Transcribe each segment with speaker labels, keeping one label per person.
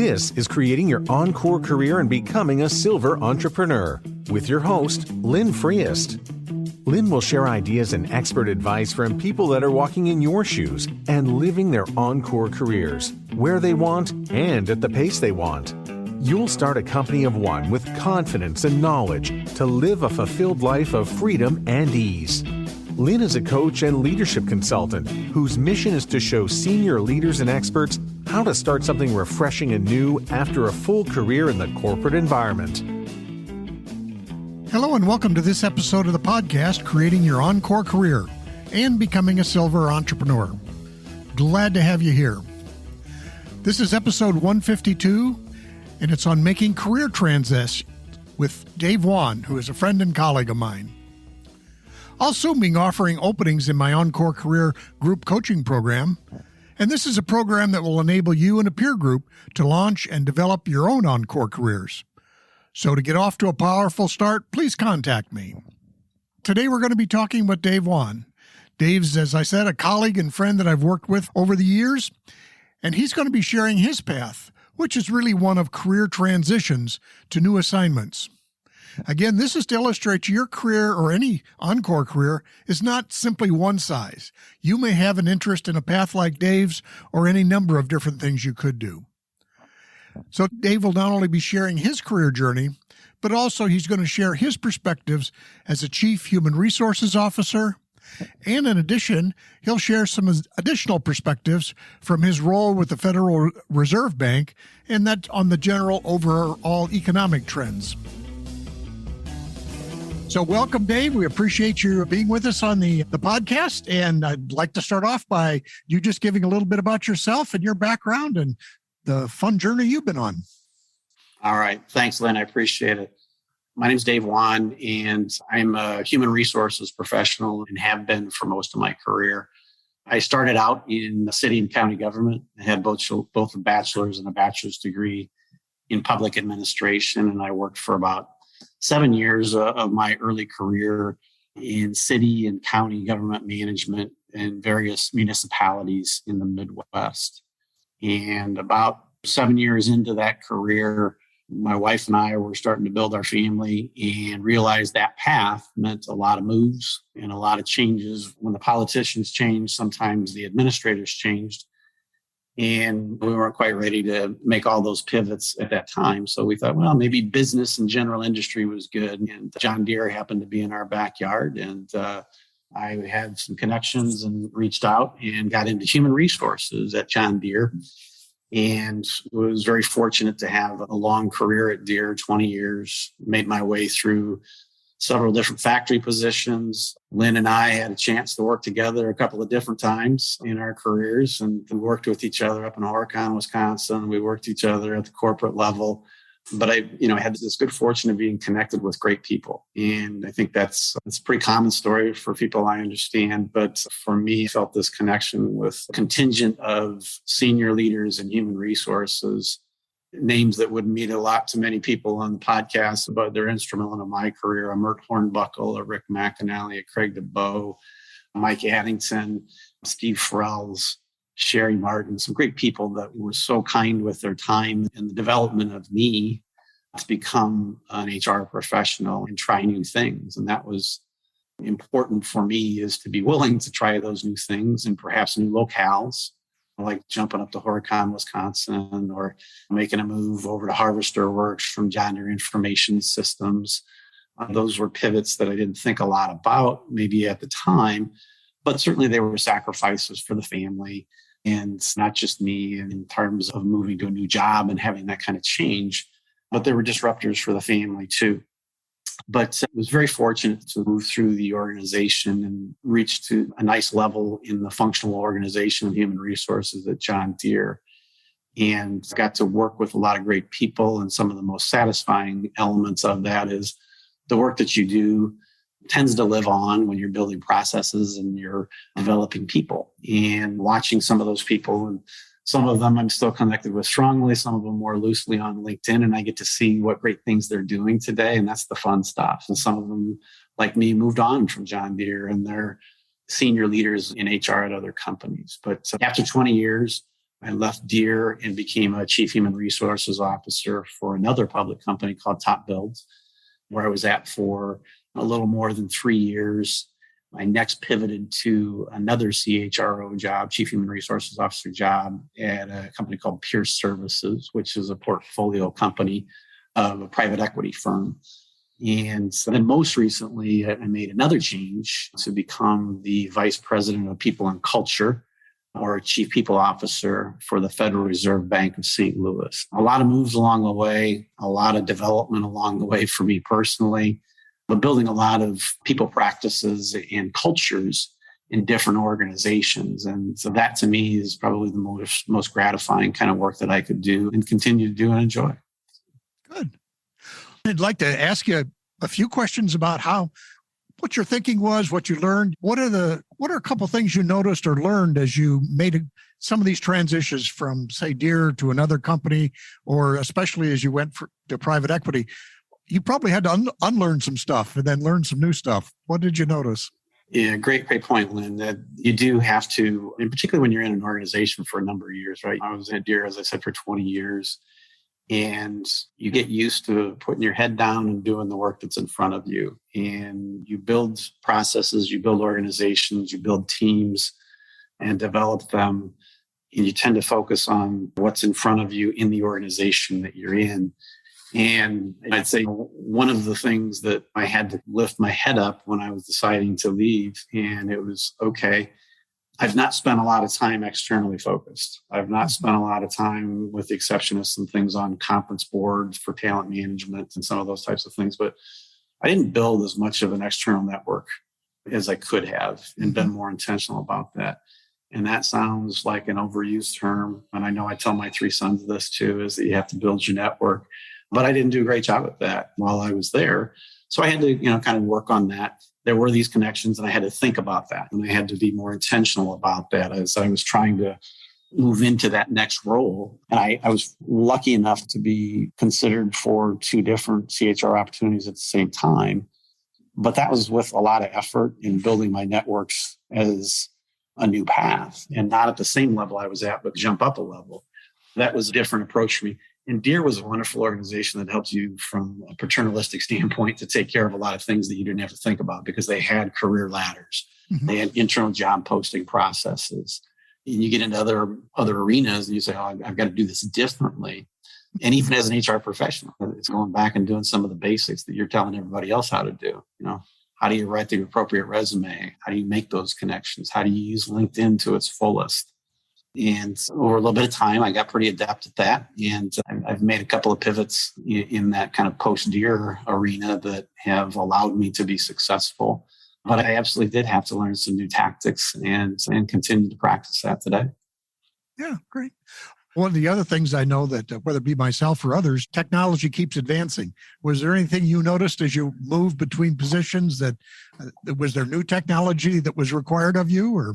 Speaker 1: This is Creating Your Encore Career and Becoming a Silver Entrepreneur with your host, Lynn Freest. Lynn will share ideas and expert advice from people that are walking in your shoes and living their encore careers, where they want and at the pace they want. You'll start a company of one with confidence and knowledge to live a fulfilled life of freedom and ease. Lynn is a coach and leadership consultant whose mission is to show senior leaders and experts how to start something refreshing and new after a full career in the corporate environment.
Speaker 2: Hello and welcome to this episode of the podcast, Creating Your Encore Career and Becoming a Silver Entrepreneur. Glad to have you here. This is episode 152, and it's on making career transitions with Dave Whan, who is a friend and colleague of mine. I'll soon be offering openings in my Encore Career group coaching program, and this is a program that will enable you and a peer group to launch and develop your own Encore careers. So to get off to a powerful start, please contact me. Today we're going to be talking with Dave Whan. Dave's, as I said, a colleague and friend that I've worked with over the years, and he's going to be sharing his path, which is really one of career transitions to new assignments. Again, this is to illustrate your career or any Encore career is not simply one size. You may have an interest in a path like Dave's or any number of different things you could do. So Dave will not only be sharing his career journey, but also he's going to share his perspectives as a Chief Human Resources Officer. And in addition, he'll share some additional perspectives from his role with the Federal Reserve Bank and that on the general overall economic trends. So welcome, Dave. We appreciate you being with us on the podcast. And I'd like to start off by you just giving a little bit about yourself and your background and the fun journey you've been on.
Speaker 3: All right. Thanks, Lynn. I appreciate it. My name is Dave Whan, and I'm a human resources professional and have been for most of my career. I started out in the city and county government. I had both a bachelor's and a bachelor's degree in public administration, and I worked for about 7 years of my early career in city and county government management in various municipalities in the Midwest. And about 7 years into that career, my wife and I were starting to build our family and realized that path meant a lot of moves and a lot of changes. When the politicians changed, sometimes the administrators changed. And we weren't quite ready to make all those pivots at that time. So we thought, well, maybe business and general industry was good. And John Deere happened to be in our backyard. And I had some connections and reached out and got into human resources at John Deere. And was very fortunate to have a long career at Deere, 20 years, made my way through several different factory positions. Lynn and I had a chance to work together a couple of different times in our careers, and we worked with each other up in Encore, Wisconsin. We worked each other at the corporate level. But I had this good fortune of being connected with great people. And I think that's a pretty common story for people I understand. But for me, I felt this connection with a contingent of senior leaders in human resources, names that wouldn't mean a lot to many people on the podcast, but they're instrumental in my career. A Mert Hornbuckle, a Rick McAnally, a Craig DeBow, Mike Addington, Steve Frells, Sherry Martin, some great people that were so kind with their time in the development of me to become an HR professional and try new things. And that was important for me, is to be willing to try those new things and perhaps new locales, like jumping up to Horicon, Wisconsin, or making a move over to Harvester Works from John Deere Information Systems. Those were pivots that I didn't think a lot about maybe at the time, but certainly they were sacrifices for the family. And not just me in terms of moving to a new job and having that kind of change, but there were disruptors for the family too. But I was very fortunate to move through the organization and reach to a nice level in the functional organization of human resources at John Deere, and got to work with a lot of great people. And some of the most satisfying elements of that is the work that you do tends to live on when you're building processes and you're developing people. And watching some of those people, and some of them I'm still connected with strongly, some of them more loosely on LinkedIn, and I get to see what great things they're doing today. And that's the fun stuff. And some of them, like me, moved on from John Deere and they're senior leaders in HR at other companies. But after 20 years, I left Deere and became a chief human resources officer for another public company called Top Builds, where I was at for a little more than 3 years. I next pivoted to another CHRO job, chief human resources officer job at a company called Pierce Services, which is a portfolio company of a private equity firm. And then most recently, I made another change to become the vice president of people and culture, or chief people officer for the Federal Reserve Bank of St. Louis. A lot of moves along the way, a lot of development along the way for me personally, but building a lot of people practices and cultures in different organizations. And so that to me is probably the most gratifying kind of work that I could do and continue to do and enjoy.
Speaker 2: Good. I'd like to ask you a few questions about what your thinking was, what you learned. What are a couple of things you noticed or learned as you made some of these transitions from, say, Deere to another company, or especially as you went to private equity? You probably had to unlearn some stuff and then learn some new stuff. What did you notice?
Speaker 3: Yeah, great point, Lynn. That you do have to, and particularly when you're in an organization for a number of years, right? I was at Deere, as I said, for 20 years. And you get used to putting your head down and doing the work that's in front of you. And you build processes, you build organizations, you build teams and develop them. And you tend to focus on what's in front of you in the organization that you're in. And I'd say one of the things that I had to lift my head up when I was deciding to leave, and it was, okay, I've not spent a lot of time externally focused. I've not spent a lot of time, with the exception of some things on conference boards for talent management and some of those types of things. But I didn't build as much of an external network as I could have and been more intentional about that. And that sounds like an overused term. And I know I tell my 3 sons this too, is that you have to build your network. But I didn't do a great job at that while I was there. So I had to, kind of work on that. There were these connections and I had to think about that. And I had to be more intentional about that as I was trying to move into that next role. And I was lucky enough to be considered for 2 different CHR opportunities at the same time. But that was with a lot of effort in building my networks as a new path, and not at the same level I was at, but jump up a level. That was a different approach for me. And Deere was a wonderful organization that helped you from a paternalistic standpoint to take care of a lot of things that you didn't have to think about, because they had career ladders. Mm-hmm. They had internal job posting processes. And you get into other arenas and you say, oh, I've got to do this differently. And even as an HR professional, it's going back and doing some of the basics that you're telling everybody else how to do. How do you write the appropriate resume? How do you make those connections? How do you use LinkedIn to its fullest? And over a little bit of time, I got pretty adept at that. And I've made a couple of pivots in that kind of post-Deere arena that have allowed me to be successessful. But I absolutely did have to learn some new tactics and continue to practice that today.
Speaker 2: Yeah, great. One of the other things I know that whether it be myself or others, technology keeps advancing. Was there anything you noticed as you moved between positions that was there new technology that was required of you, or?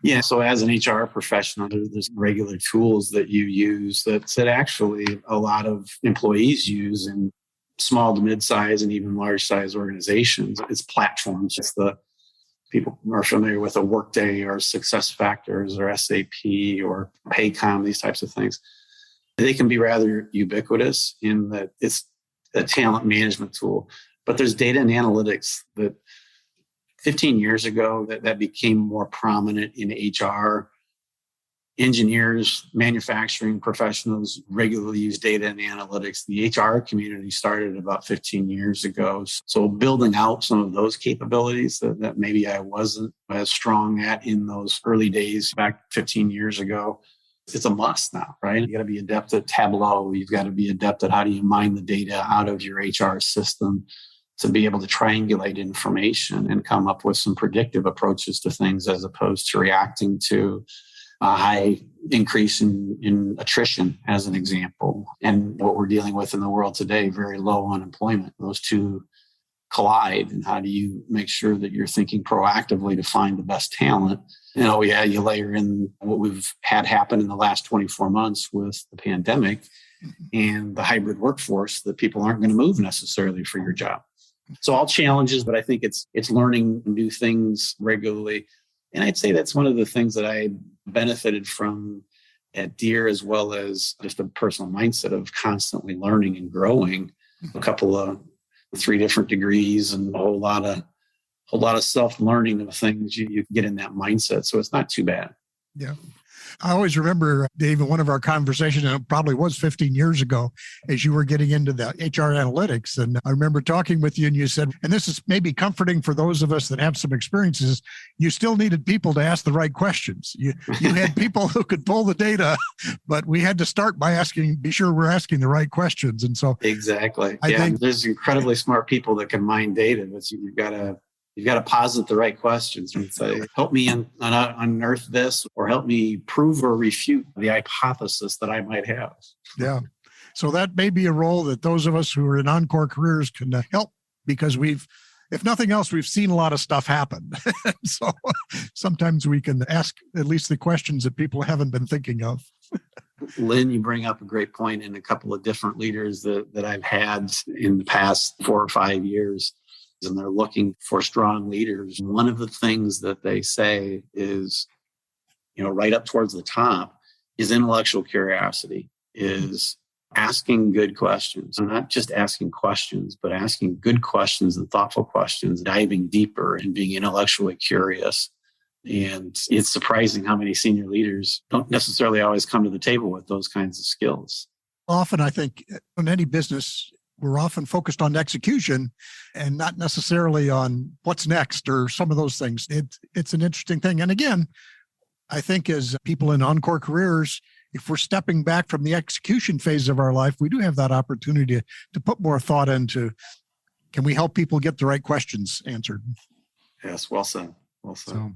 Speaker 3: Yeah, so as an HR professional, there's regular tools that you use that actually a lot of employees use in small to mid-size and even large-size organizations. It's platforms. It's the people are familiar with a Workday or SuccessFactors or SAP or Paycom, these types of things. They can be rather ubiquitous in that it's a talent management tool. But there's data and analytics that 15 years ago that became more prominent in HR. Engineers, manufacturing professionals regularly use data and analytics. The HR community started about 15 years ago. So building out some of those capabilities that maybe I wasn't as strong at in those early days back 15 years ago, it's a must now, right? You got to be adept at Tableau. You've got to be adept at how do you mine the data out of your HR system to be able to triangulate information and come up with some predictive approaches to things as opposed to reacting to a high increase in attrition, as an example, and what we're dealing with in the world today, very low unemployment. Those two collide. And how do you make sure that you're thinking proactively to find the best talent? And you layer in what we've had happen in the last 24 months with the pandemic and the hybrid workforce, that people aren't going to move necessarily for your job. So all challenges, but I think it's learning new things regularly. And I'd say that's one of the things that I benefited from at Deere, as well as just a personal mindset of constantly learning and growing. A couple of 3 different degrees and a whole lot of self-learning of things you can get in that mindset. So it's not too bad.
Speaker 2: Yeah. I always remember, Dave, in one of our conversations, and it probably was 15 years ago, as you were getting into the HR analytics. And I remember talking with you and you said, and this is maybe comforting for those of us that have some experiences, you still needed people to ask the right questions. You had people who could pull the data, but we had to start by be sure we're asking the right questions. And so
Speaker 3: exactly. I think there's incredibly smart people that can mine data, but you've got to posit the right questions and say, help me unearth this, or help me prove or refute the hypothesis that I might have.
Speaker 2: Yeah. So that may be a role that those of us who are in Encore careers can help, because if nothing else, we've seen a lot of stuff happen. So sometimes we can ask at least the questions that people haven't been thinking of.
Speaker 3: Lynn, you bring up a great point in a couple of different leaders that I've had in the past 4 or 5 years. And they're looking for strong leaders. One of the things that they say is, right up towards the top, is intellectual curiosity, is asking good questions. And not just asking questions, but asking good questions and thoughtful questions, diving deeper and being intellectually curious. And it's surprising how many senior leaders don't necessarily always come to the table with those kinds of skills.
Speaker 2: Often, I think, in any business, we're often focused on execution and not necessarily on what's next or some of those things. It's an interesting thing. And again, I think as people in Encore careers, if we're stepping back from the execution phase of our life, we do have that opportunity to put more thought into, can we help people get the right questions answered?
Speaker 3: Yes, well said. Well said.
Speaker 2: So,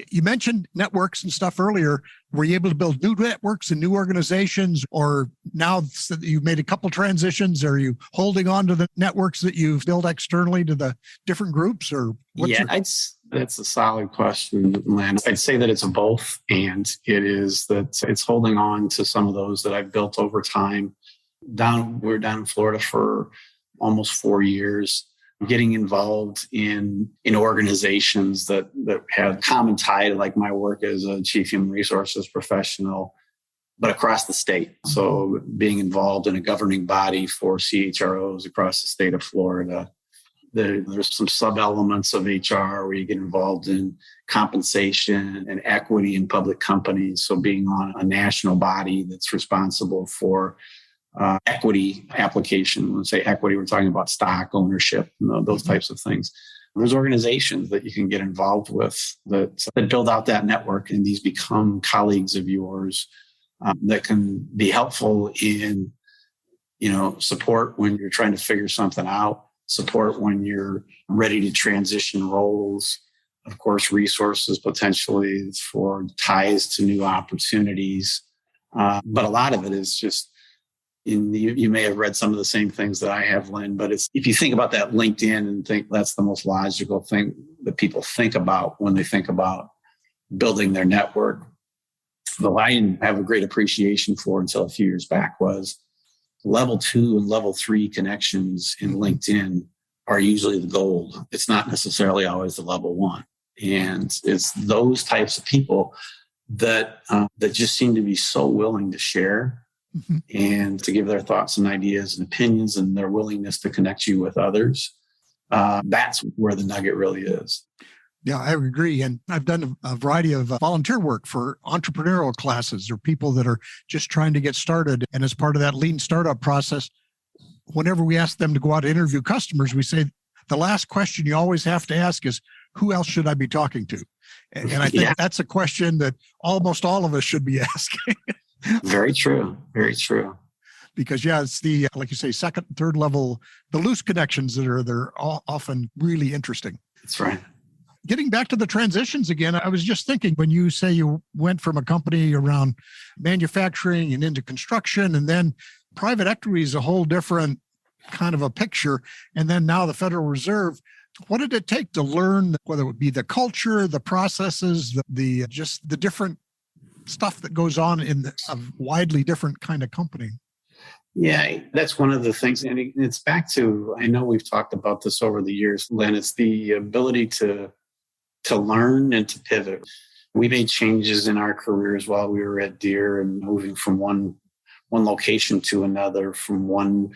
Speaker 2: you mentioned networks and stuff earlier. Were you able to build new networks and new organizations, or now that you've made a couple transitions, are you holding on to the networks that you've built externally to the different groups? Or
Speaker 3: that's a solid question, Len. I'd say that it's a both, and it is that it's holding on to some of those that I've built over time. We're down in Florida for almost 4 years. Getting involved in organizations that have common tie to like my work as a chief human resources professional, but across the state. So being involved in a governing body for CHROs across the state of Florida. There's some sub-elements of HR where you get involved in compensation and equity in public companies. So being on a national body that's responsible for equity application. When we say equity, we're talking about stock ownership, those types of things. There's organizations that you can get involved with that build out that network, and these become colleagues of yours that can be helpful in, support when you're trying to figure something out, support when you're ready to transition roles, of course, resources potentially for ties to new opportunities. But a lot of it is just, you may have read some of the same things that I have, Lynn, but if you think about that LinkedIn and think that's the most logical thing that people think about when they think about building their network. What I didn't have a great appreciation for until a few years back was level 2 and level 3 connections in LinkedIn are usually the gold. It's not necessarily always the level 1. And it's those types of people that just seem to be so willing to share and to give their thoughts and ideas and opinions, and their willingness to connect you with others. That's where the nugget really is.
Speaker 2: Yeah, I agree. And I've done a variety of volunteer work for entrepreneurial classes or people that are just trying to get started. And as part of that lean startup process, whenever we ask them to go out and interview customers, we say the last question you always have to ask is, who else should I be talking to? And I think that's a question that almost all of us should be asking.
Speaker 3: Very true. Very true.
Speaker 2: Because, it's the, like you say, second, third level, the loose connections they're often really interesting.
Speaker 3: That's right.
Speaker 2: Getting back to the transitions again, I was just thinking when you say you went from a company around manufacturing and into construction, and then private equity is a whole different kind of a picture. And then now the Federal Reserve, what did it take to learn, whether it would be the culture, the processes, the just the different stuff that goes on in a widely different kind of company?
Speaker 3: Yeah, that's one of the things. And it's back to, I know we've talked about this over the years, Lynn, it's the ability to learn and to pivot. We made changes in our careers while we were at Deere and moving from one location to another, from one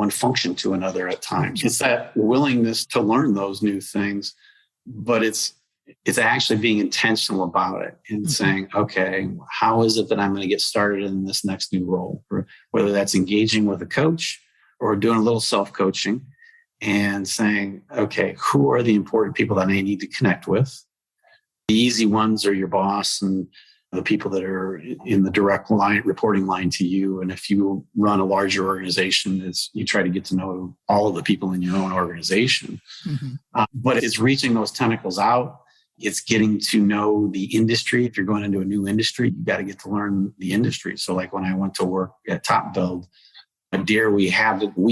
Speaker 3: function to another at times. It's that willingness to learn those new things, but it's actually being intentional about it and saying, okay, how is it that I'm going to get started in this next new role? Whether that's engaging with a coach or doing a little self-coaching and saying, okay, who are the important people that I need to connect with? The easy ones are your boss and the people that are in the direct reporting line to you. And if you run a larger organization, you try to get to know all of the people in your own organization. But it's reaching those tentacles out. It's getting to know the industry. If you're going into a new industry, you got to get to learn the industry. So like when I went to work at Top Build, at Deere, we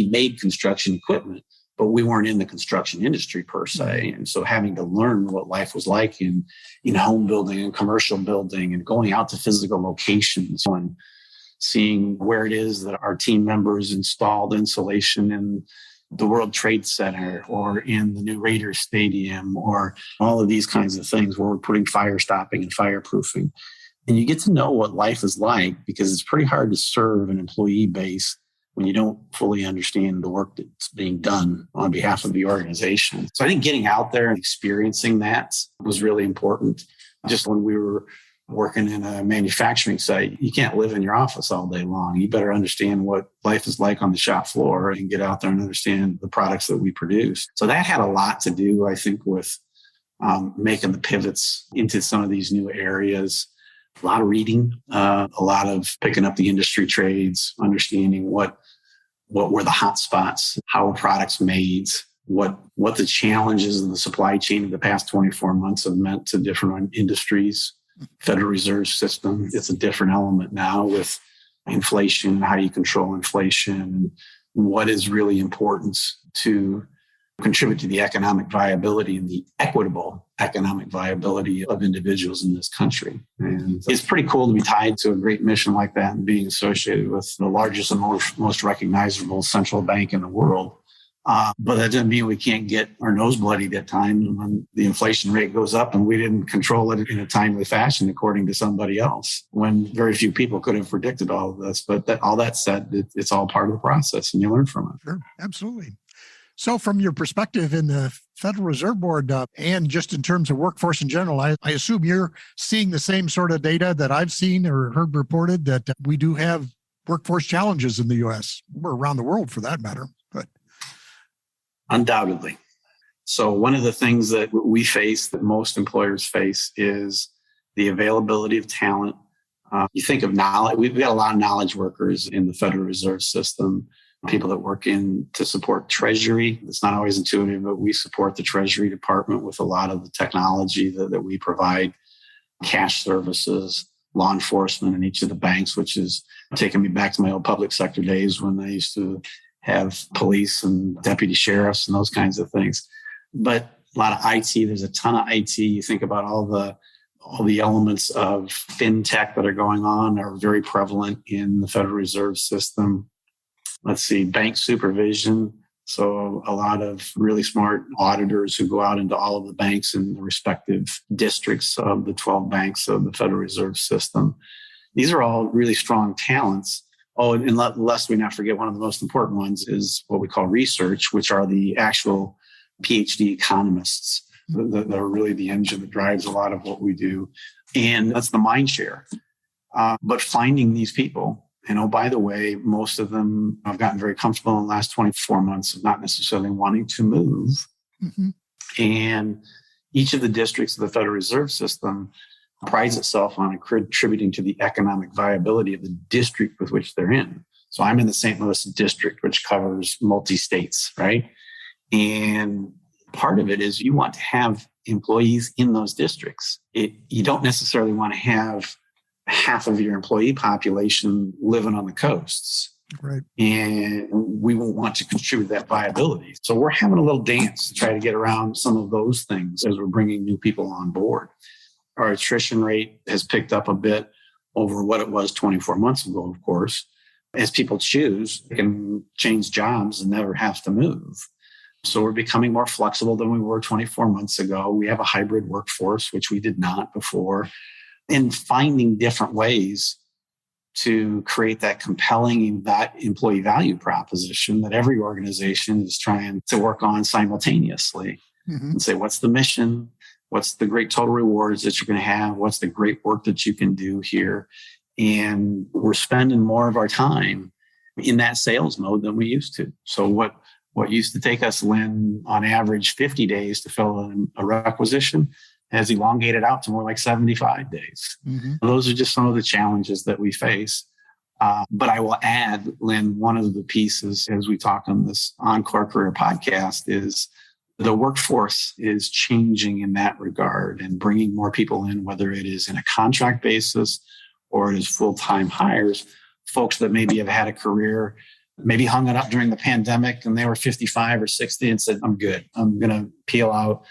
Speaker 3: made construction equipment, but we weren't in the construction industry per se. And so having to learn what life was like in home building and commercial building and going out to physical locations and seeing where it is that our team members installed insulation in the World Trade Center or in the new Raiders Stadium or all of these kinds of things where we're putting fire stopping and fireproofing. And you get to know what life is like because it's pretty hard to serve an employee base when you don't fully understand the work that's being done on behalf of the organization. So I think getting out there and experiencing that was really important. Just when we were working in a manufacturing site, you can't live in your office all day long. You better understand what life is like on the shop floor and get out there and understand the products that we produce. So that had a lot to do, I think, with making the pivots into some of these new areas. A lot of reading, a lot of picking up the industry trades, understanding what were the hot spots, how were products made, what the challenges in the supply chain of the past 24 months have meant to different industries. Federal Reserve System, it's a different element now with inflation, how do you control inflation, and what is really important to contribute to the economic viability and the equitable economic viability of individuals in this country. And it's pretty cool to be tied to a great mission like that and being associated with the largest and most recognizable central bank in the world. But that doesn't mean we can't get our nose bloodied at times when the inflation rate goes up and we didn't control it in a timely fashion according to somebody else, when very few people could have predicted all of this. But all that said, it's all part of the process and you learn from it.
Speaker 2: Sure, absolutely. So from your perspective in the Federal Reserve Board and just in terms of workforce in general, I assume you're seeing the same sort of data that I've seen or heard reported, that we do have workforce challenges in the U.S. or around the world for that matter. But
Speaker 3: undoubtedly. So one of the things that we face, that most employers face, is the availability of talent. You think of knowledge. We've got a lot of knowledge workers in the Federal Reserve System, people that work to support Treasury. It's not always intuitive, but we support the Treasury Department with a lot of the technology that we provide, cash services, law enforcement in each of the banks, which is taking me back to my old public sector days when I used to have police and deputy sheriffs and those kinds of things. But a lot of IT, there's a ton of IT. You think about all the elements of fintech that are going on are very prevalent in the Federal Reserve System. Let's see, bank supervision. So a lot of really smart auditors who go out into all of the banks in the respective districts of the 12 banks of the Federal Reserve System. These are all really strong talents. Oh, and lest we not forget, one of the most important ones is what we call research, which are the actual PhD economists that are really the engine that drives a lot of what we do. And that's the mind share. But finding these people, and oh, by the way, most of them have gotten very comfortable in the last 24 months of not necessarily wanting to move. Mm-hmm. And each of the districts of the Federal Reserve System prides itself on contributing to the economic viability of the district with which they're in. So I'm in the St. Louis district, which covers multi-states, right? And part of it is you want to have employees in those districts. You don't necessarily want to have half of your employee population living on the coasts.
Speaker 2: Right.
Speaker 3: And we won't want to contribute that viability. So we're having a little dance to try to get around some of those things as we're bringing new people on board. Our attrition rate has picked up a bit over what it was 24 months ago, of course. As people choose, they can change jobs and never have to move. So we're becoming more flexible than we were 24 months ago. We have a hybrid workforce, which we did not before, and finding different ways to create that compelling that employee value proposition that every organization is trying to work on simultaneously. And say, what's the mission? What's the great total rewards that you're going to have? What's the great work that you can do here? And we're spending more of our time in that sales mode than we used to. So what used to take us, Lynn, on average 50 days to fill in a requisition has elongated out to more like 75 days. Those are just some of the challenges that we face. But I will add, Lynn, one of the pieces as we talk on this Encore Career podcast is the workforce is changing in that regard and bringing more people in, whether it is in a contract basis or it is full-time hires, folks that maybe have had a career, maybe hung it up during the pandemic and they were 55 or 60 and said, I'm good. I'm going to peel out.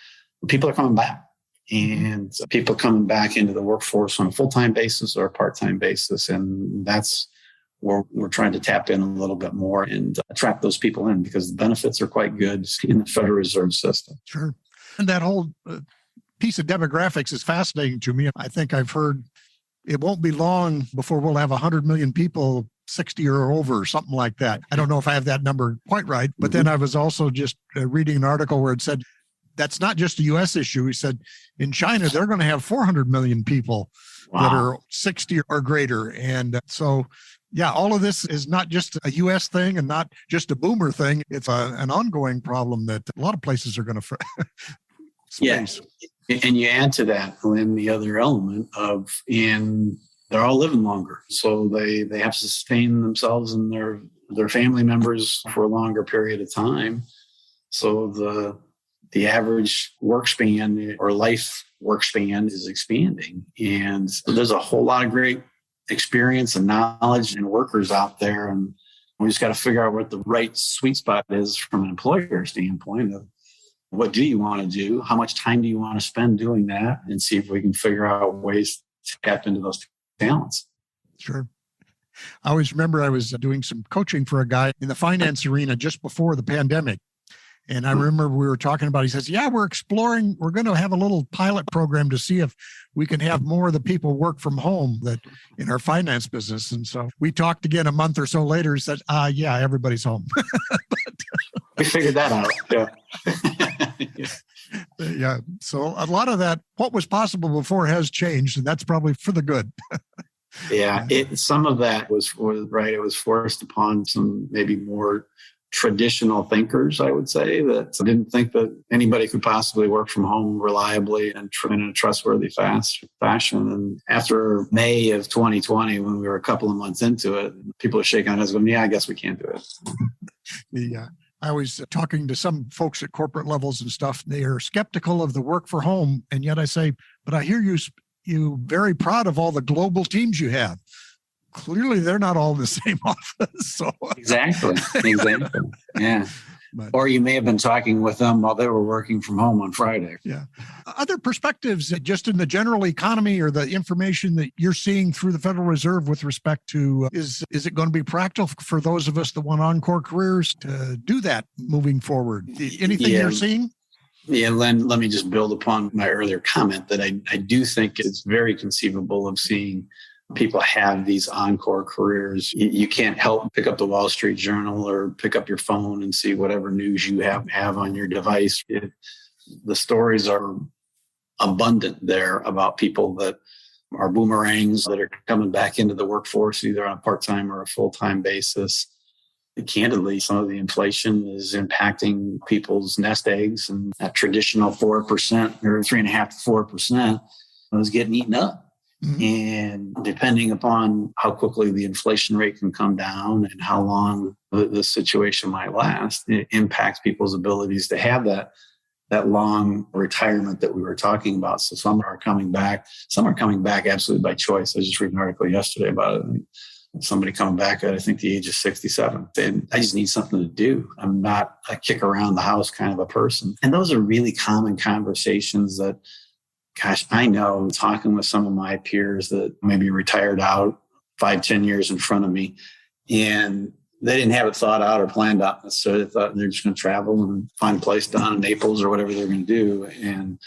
Speaker 3: People are coming back. And people coming back into the workforce on a full-time basis or a part-time basis. And that's where we're trying to tap in a little bit more and attract those people in because the benefits are quite good in the Federal Reserve System.
Speaker 2: Sure. And that whole piece of demographics is fascinating to me. I think I've heard it won't be long before we'll have 100 million people 60 or over, something like that. I don't know if I have that number quite right, but then I was also just reading an article where it said, that's not just a U.S. issue. He said in China, they're going to have 400 million people that are 60 or greater. And so, yeah, all of this is not just a U.S. thing and not just a boomer thing. It's an ongoing problem that a lot of places are going to face.
Speaker 3: And you add to that, Lynn, the other element of they're all living longer. So they have to sustain themselves and their family members for a longer period of time. So the average work span or life work span is expanding. And there's a whole lot of great experience and knowledge and workers out there. And we just got to figure out what the right sweet spot is from an employer standpoint of what do you want to do? How much time do you want to spend doing that? And see if we can figure out ways to tap into those talents.
Speaker 2: Sure. I always remember I was doing some coaching for a guy in the finance arena just before the pandemic. And I remember we were talking about, he says, yeah, we're going to have a little pilot program to see if we can have more of the people work from home that in our finance business. And so we talked again a month or so later. He said, yeah, everybody's home.
Speaker 3: We figured that out. Yeah.
Speaker 2: Yeah. So a lot of that, what was possible before has changed, and that's probably for the good.
Speaker 3: Yeah. Some of that was right. It was forced upon some maybe more traditional thinkers, I would say, that didn't think that anybody could possibly work from home reliably and in a trustworthy fashion. And after May of 2020, when we were a couple of months into it, people are shaking their heads going, yeah, I guess we can't do it.
Speaker 2: Yeah. I was talking to some folks at corporate levels and stuff. They are skeptical of the work for home. And yet I say, but I hear you very proud of all the global teams you have. Clearly, they're not all in the same office. So
Speaker 3: Exactly. Yeah. Or you may have been talking with them while they were working from home on Friday.
Speaker 2: Yeah. Other perspectives just in the general economy or the information that you're seeing through the Federal Reserve with respect to, is it going to be practical for those of us that want Encore careers to do that moving forward? Anything you're seeing?
Speaker 3: Yeah, Len, let me just build upon my earlier comment that I do think it's very conceivable of seeing people have these Encore careers. You can't help pick up the Wall Street Journal or pick up your phone and see whatever news you have on your device. The stories are abundant there about people that are boomerangs that are coming back into the workforce, either on a part-time or a full-time basis. Candidly, some of the inflation is impacting people's nest eggs, and that traditional 4% or 3.5% to 4% is getting eaten up. Mm-hmm. And depending upon how quickly the inflation rate can come down and how long the situation might last, it impacts people's abilities to have that long retirement that we were talking about. So some are coming back. Some are coming back absolutely by choice. I just read an article yesterday about it. Somebody coming back at, I think, the age of 67. And I just need something to do. I'm not a kick around the house kind of a person. And those are really common conversations that, gosh, I know talking with some of my peers that maybe retired out 5-10 years in front of me. And they didn't have it thought out or planned out necessarily. They thought they're just going to travel and find a place down in Naples or whatever they're going to do. And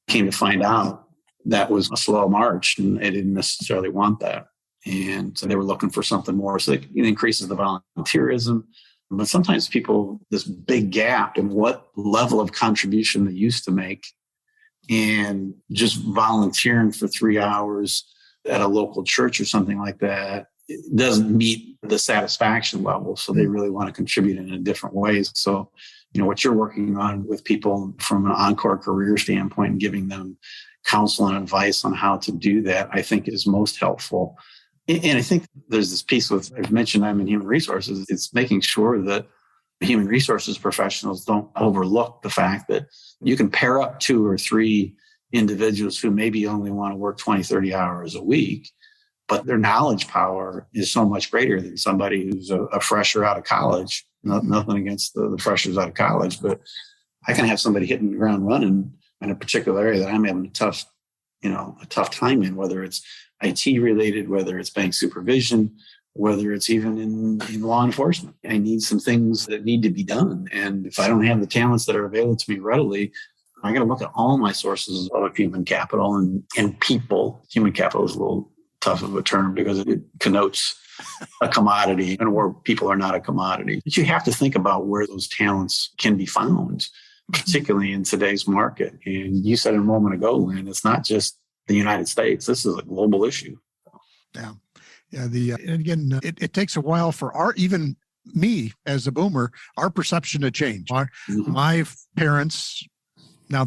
Speaker 3: came to find out that was a slow march, and they didn't necessarily want that. And so they were looking for something more. So it increases the volunteerism. But sometimes people, this big gap in what level of contribution they used to make, and just volunteering for 3 hours at a local church or something like that, it doesn't meet the satisfaction level. So they really want to contribute in a different ways. So, what you're working on with people from an Encore career standpoint and giving them counsel and advice on how to do that, I think is most helpful. And I think there's this piece with, I've mentioned I'm in human resources. It's making sure that human resources professionals don't overlook the fact that you can pair up 2 or 3 individuals who maybe only want to work 20, 30 hours a week, but their knowledge power is so much greater than somebody who's a fresher out of college. Nothing against the freshers out of college, but I can have somebody hitting the ground running in a particular area that I'm having a tough time in, whether it's IT related, whether it's bank supervision, whether it's even in law enforcement. I need some things that need to be done. And if I don't have the talents that are available to me readily, I got to look at all my sources of human capital and people. Human capital is a little tough of a term because it connotes a commodity, and where people are not a commodity. But you have to think about where those talents can be found, particularly in today's market. And you said a moment ago, Lynn, it's not just the United States. This is a global issue.
Speaker 2: Yeah. And again, it takes a while for even me as a boomer, our perception to change. My parents, now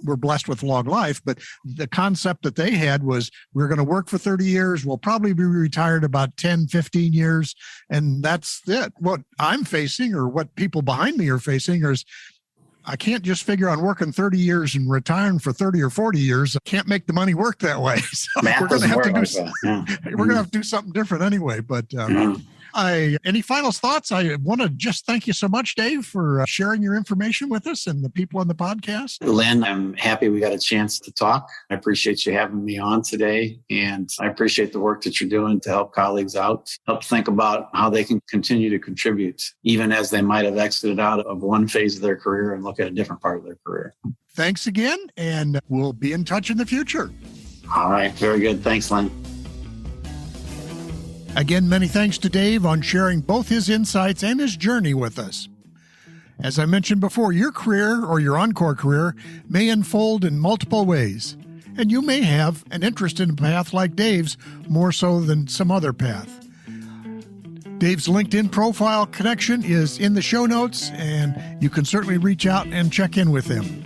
Speaker 2: we're blessed with long life, but the concept that they had was we're going to work for 30 years. We'll probably be retired about 10, 15 years. And that's it. What I'm facing, or what people behind me are facing, is I can't just figure on working 30 years and retiring for 30 or 40 years. I can't make the money work that way. So we're going to have to do we're going to have to do something different anyway. But any final thoughts? I want to just thank you so much, Dave, for sharing your information with us and the people on the podcast.
Speaker 3: Lynn, I'm happy we got a chance to talk. I appreciate you having me on today. And I appreciate the work that you're doing to help colleagues out, help think about how they can continue to contribute, even as they might have exited out of one phase of their career and look at a different part of their career.
Speaker 2: Thanks again, and we'll be in touch in the future.
Speaker 3: All right. Very good. Thanks, Lynn.
Speaker 2: Again, many thanks to Dave on sharing both his insights and his journey with us. As I mentioned before, your career or your Encore career may unfold in multiple ways, and you may have an interest in a path like Dave's more so than some other path. Dave's LinkedIn profile connection is in the show notes, and you can certainly reach out and check in with him.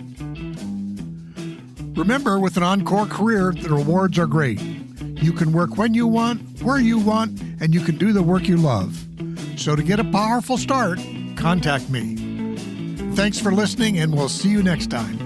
Speaker 2: Remember, with an Encore career, the rewards are great. You can work when you want, where you want, and you can do the work you love. So to get a powerful start, contact me. Thanks for listening, and we'll see you next time.